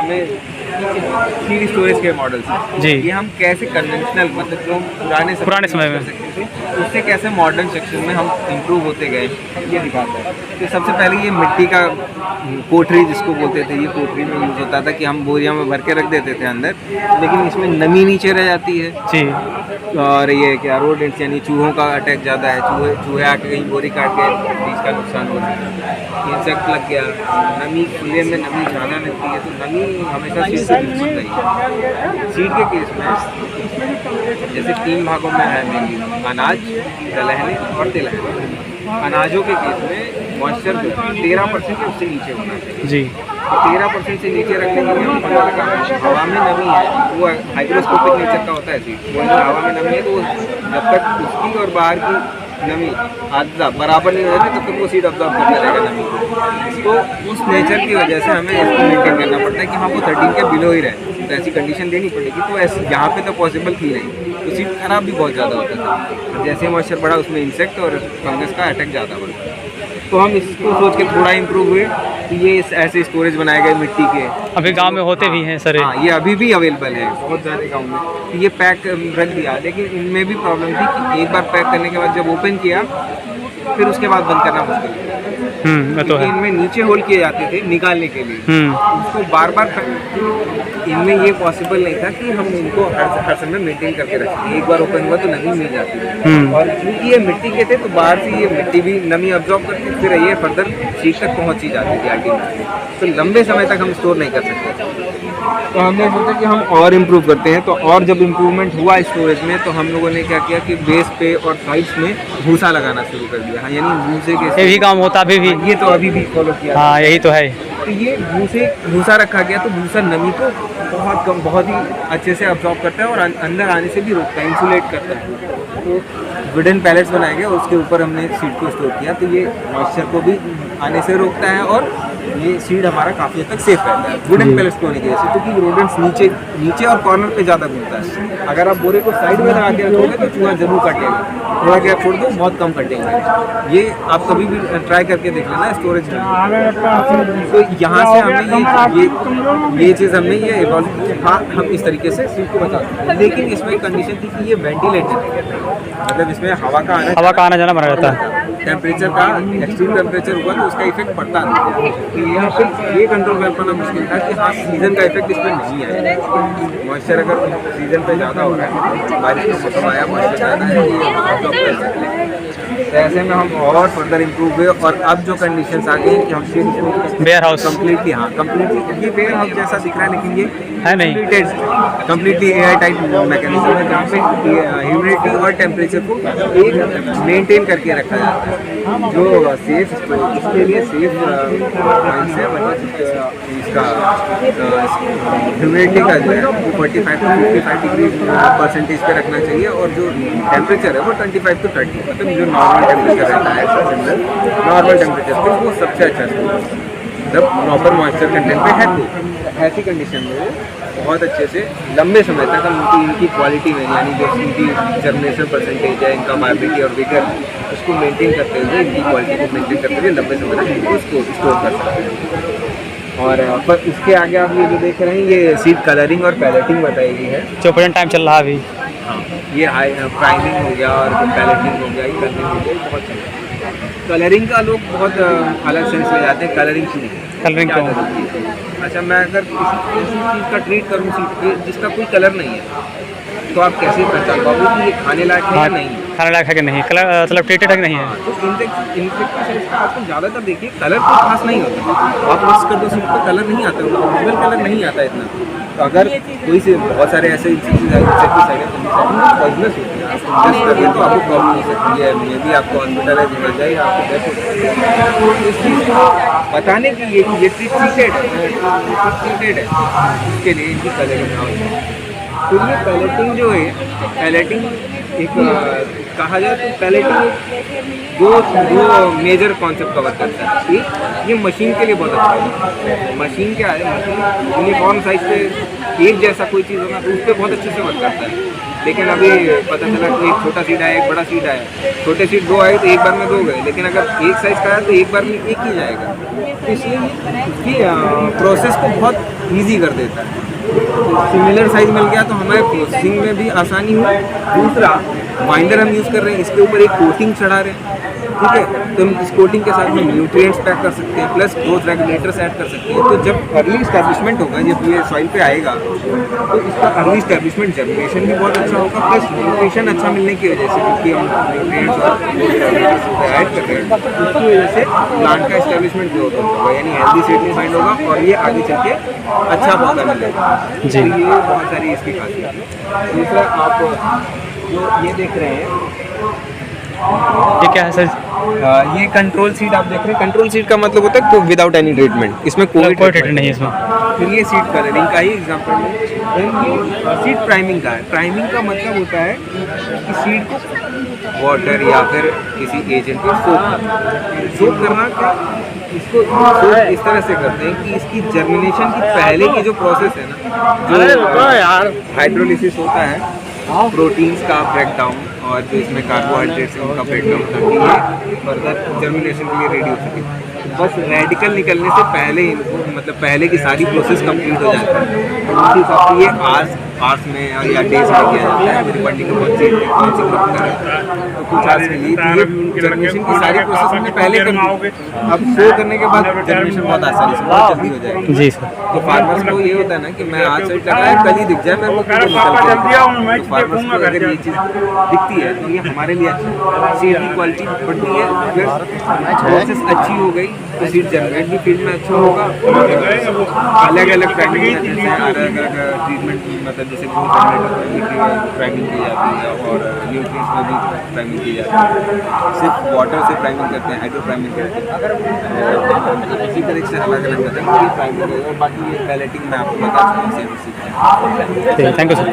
हमें seat storage के models हैं जी। ये हम कैसे कन्वेंशनल मतलब जो पुराने समय में उससे कैसे मॉडर्न सेक्शन में हम इम्प्रूव होते गए ये दिखाता है। तो सबसे पहले ये मिट्टी का कोठरी जिसको बोलते थे, ये कोठरी में यूज़ होता था कि हम बोरिया में भर के रख देते थे अंदर, लेकिन इसमें नमी नीचे रह जाती है जी। और ये क्या रोडेंट्स यानी चूहों का अटैक ज़्यादा है, चूहे आके कहीं बोरी काट के बीज का नुकसान हो रहा है, इंसेक्ट लग गया, नमी खुले में नमी ज़्यादा लगती है तो नमी हमेशा सीड से बिल्कुल नहीं है। सीड के केस में जैसे 3 भागों में है मेनली अनाज, दलहने और तिलहने। अनाजों के केस में मॉइस्चर 13% से उससे नीचे होना चाहिए जी। 13% से नीचे रखने के लिए हम पता लगा हवा में नमी है, वो हाइग्रोस्कोपिक नेचर का होता है सीड, वो हवा में नमी है तो जब तक उसकी और बाहर की नमी आधा बराबर नहीं हो जाती तब तक वो सीड अब्जॉर्ब करता रहेगा नमी को। तो उस नेचर की वजह से हमें इसको मेंटेन करना पड़ता है कि हाँ वो 13 के बिलो ही रहे, तो ऐसी कंडीशन देनी पड़ेगी। तो ऐसे यहाँ पे तो पॉसिबल थी नहीं, तो सीड खराब भी बहुत ज़्यादा होता था। जैसे मॉइस्चर बढ़ा उसमें इंसेक्ट और फंगस का अटैक ज़्यादा बढ़ा, तो हम इसको सोच के थोड़ा इम्प्रूव हुए कि ये ऐसे स्टोरेज बनाए गए मिट्टी के, अभी गांव में होते भी हैं सर। हाँ ये अभी भी अवेलेबल है बहुत सारे गाँव में। तो ये पैक रख दिया, लेकिन इनमें भी प्रॉब्लम थी कि एक बार पैक करने के बाद जब ओपन किया फिर उसके बाद बंद करना मुश्किल है। तो है। इनमें नीचे होल किए जाते थे निकालने के लिए, उसको बार बार इनमें ये पॉसिबल नहीं था कि हम इनको हर समय मेंटेन करके रखें। एक बार ओपन हुआ तो नमी मिल जाती है, और क्योंकि ये मिट्टी के थे तो बाहर से ये मिट्टी भी नमी अब्जॉर्ब करके फिर ये फर्दर सीट तक पहुँची जाती थी आगे, तो लंबे समय तक हम स्टोर नहीं कर सकते। तो हमने सोचा कि हम और इम्प्रूव करते हैं, तो और जब इम्प्रूवमेंट हुआ स्टोरेज में तो हम लोगों ने क्या किया कि बेस पे और साइड्स में भूसा लगाना शुरू कर दिया। हाँ यानी भूसे के ये भी काम होता अभी भी, ये तो अभी भी फॉलो किया। हाँ यही तो है। तो ये भूसा रखा गया तो भूसा नमी को बहुत ही अच्छे से अब्जॉर्ब करता है और अंदर आने से भी रोकता है, इंसुलेट करता है। तो वुडन पैलेट्स बनाए गए, उसके ऊपर हमने सीड को स्टोर किया, तो ये मॉइस्चर को भी आने से रोकता है और ये सीड हमारा काफ़ी हद तक सेफ रहता है वुडन पैलेट्स को होने की वजह से, क्योंकि रोडेंट्स नीचे और कॉर्नर पे ज़्यादा घूमता है। अगर आप बोरे को साइड में लगा के रखोगे तो चूहा जरूर काटेगा, थोड़ा गैप छोड़ दो बहुत कम कटेंगे। ये आप कभी भी ट्राई करके देख लेना स्टोरेज में। तो यहाँ से हमने ये चीज़ हमने ये इवॉल्व की, हाँ हम इस तरीके से सीड को बचा सकते हैं। लेकिन इसमें कंडीशन थी कि ये वेंटिलेटेड है, मतलब इसमें हवा का आना जाना बना रहता है। टेम्परेचर का एक्सट्रीम टेम्परेचर हुआ तो उसका इफेक्ट पड़ता नहीं। तो यहाँ पे ये कंट्रोल कर पाना मुश्किल था कि हाँ सीज़न का इफेक्ट इसमें नहीं आया। मॉइस्चर अगर सीज़न पे ज़्यादा हो रहा है, बारिश का मौसम आया, मॉइस्चर ज़्यादा है, ये अब्जॉर्ब कर सकते हैं। तो ऐसे में हम और फर्दर इम्प्रूव हुए और अब जो कंडीशंस आ गई कि हम वेयर हाउस कम्प्लीटली, हाँ कम्प्लीटली ये वेयर हाउस जैसा दिख रहा है, लेकिन ये है नहीं, कम्प्लीटली एयर टाइट मैकेनिज्म है जहाँ पे ह्यूमिडिटी और टेम्परेचर को एक मेंटेन करके रखा जाता है, जो सेफ इसके लिए सेफ इसका ह्यूमिडिटी का जो है वो 45 to 55 डिग्री परसेंटेज पे रखना चाहिए, और जो टेम्परेचर है वो 25 to 30, मतलब जो नॉर्मल टेम्परेचर रहता है नॉर्मल टेम्परेचर पे वो सबसे अच्छा है जब प्रॉपर मॉइस्चर कंटेंट पे है। तो ऐसी कंडीशन में बहुत अच्छे से लंबे समय तक हम इनकी क्वालिटी में, यानी जो इनकी जर्मिनेशन परसेंटेज है, इनका वाइबिलिटी और विगर, उसको मेंटेन करते हुए, इनकी क्वालिटी को मेंटेन करते हुए लंबे समय तक इनको स्टोर कर सकते हैं। और पर उसके आगे आप ये जो देख रहे हैं ये सीड कलरिंग और पैलेटिंग बताई गई है, जो प्रेजेंट टाइम चल रहा है अभी। हाँ ये प्राइमिंग हो गया और पैलेटिंग हो गया, ये कलरिंग हो गया, बहुत चल रहा है। कलरिंग का लोग बहुत अलग सेंस ले जाते हैं, कलरिंग क्यों? कलरिंग क्यों? अच्छा मैं अगर किसी चीज़ का ट्रीट करूँ जिसका कोई कलर नहीं है तो आप कैसे पहचान पाओगे कि ये खाने लायक है या नहीं? खाने लायक है कि नहीं, कलर मतलब ट्रीटेड है कि नहीं है? तो इंसेक्टिसाइड्स का आपको ज़्यादातर देखिए कलर तो खास नहीं होता, आप मिक्स कर दो सीड पर कलर नहीं आता, ओरिजिनल कलर नहीं आता इतना। तो अगर कोई से बहुत सारे ऐसे इंसेक्टिसाइड है पॉइजनस होते हैं, आप टेस्ट करिए तो आपको प्रॉब्लम हो सकती है, मे भी आपको हॉस्पिटलाइज होना चाहिए, आपको डेथ हो सकती है। तो इस चीज़ को बताने के लिए कि ये ट्रीटेड है, इसके लिए इनकी कलरिंग आवश्यक है। तो ये पैलेटिंग जो है, पैलेटिंग एक कहा जाए तो पैलेटिंग दो मेजर कॉन्सेप्ट कवर करता है। एक ये मशीन के लिए बहुत अच्छा है, मशीन क्या है, मशीन यूनिफॉर्म साइज पे एक जैसा कोई चीज़ होना तो उस पर बहुत अच्छे से वर्क करता है। लेकिन अभी पता चला कि एक छोटा सीड आया, एक बड़ा सीड आया। छोटे सीड 2 आए तो एक बार में 2 गए, लेकिन अगर एक साइज़ का आया तो एक बार में एक ही जाएगा। तो इसलिए इसकी प्रोसेस को बहुत ईजी कर देता है। तो सिमिलर साइज़ मिल गया तो हमारे प्रोसेसिंग में भी आसानी हुई। दूसरा, बाइंडर हम यूज़ कर रहे हैं, इसके ऊपर एक कोटिंग चढ़ा रहे हैं, ठीक है। तो हम इस कोटिंग के साथ में न्यूट्रिएंट्स पैक कर सकते हैं, प्लस ग्रोथ रेगुलेटर्स ऐड कर सकते हैं। तो जब अर्ली इस्टेब्लिशमेंट होगा, जब ये सॉइल पे आएगा तो इसका अर्ली इस्टेब्लिशमेंट जनरेशन भी बहुत अच्छा होगा, प्लस न्यूट्रिशन अच्छा मिलने की वजह से, क्योंकि हम न्यूट्रिएंट्स और ग्रोथ रेगुलेटर्स ऐड कर रहे हैं, उसकी वजह से प्लांट का इस्टेब्लिशमेंट ग्रोथ होगा, यानी हेल्दी सीडलिंग फाइंड होगा और ये आगे चल के अच्छा पौधा मिलेगा। जी। तो ये बहुत सारी इसकी खासियत है। दूसरा, आप जो ये देख रहे हैं, ये क्या है सर? ये कंट्रोल सीड आप देख रहे हैं। कंट्रोल सीड का मतलब होता है तो विदाउट एनी ट्रीटमेंट, इसमें कोई कोई ट्रीटमेंट ट्रीटमेंट नहीं है इसमें। फिर ये सीड कलरिंग का ही एग्जांपल है। Then ये सीड प्राइमिंग का है। प्राइमिंग का मतलब होता है कि सीड को वाटर या फिर किसी एजेंट पे सोक करना क्या, इसको सोक इस तरह से करते हैं कि इसकी जर्मिनेशन की पहले की जो प्रोसेस है ना, जो हाइड्रोलिसिस होता है, प्रोटीन्स का ब्रेकडाउन और जो इसमें कार्बोहाइड्रेट्स है उनका ब्रेकडाउन, ताकि ये फर्दर जर्मिनेशन के लिए रेडी हो सके। बस रेडिकल निकलने से पहले इनको, मतलब पहले की सारी प्रोसेस कंप्लीट हो जाती है। तो उसी हिसाब से ये आर्स में या डेज में किया जाता है। मेरी बॉडी को कौन सी ग्रुप का है तो कुछ आर्स में ये जर्मिनेशन की सारी प्रोसेस हमने पहले कर दी। अब शो करने के बाद जर्मिनेशन बहुत आसानी से, बहुत जल्दी हो जाएगी। जी सर। तो फार्मर्स को ये होता है ना कि मैं आज साइड लगाया, कल ही दिख जाए मेरे को, निकल के। तो फार्मर्स को अगर ये चीज़ दिखती है तो ये हमारे लिए अच्छी है। सीड की क्वालिटी बढ़ती है, फिर प्रोसेस अच्छी हो गई तो सीड जनरेट भी फील्ड में अच्छा होगा। अलग अलग प्राइमिंग जैसे अलग अलग ट्रीटमेंट, मतलब जैसे ग्रोथ रेगुलेटर प्राइमिंग की जाती है और न्यूट्रिएंट्स में भी प्राइमिंग की जाती है। सिर्फ वाटर से प्राइमिंग करते हैं, हाइड्रो प्राइमिंग करते हैं। इसी तरह से अलग अलग मेथड की प्राइमिंग है। और बाकी ये पैलेटिंग मैं आपको बता चुका हूँ। Thank you sir.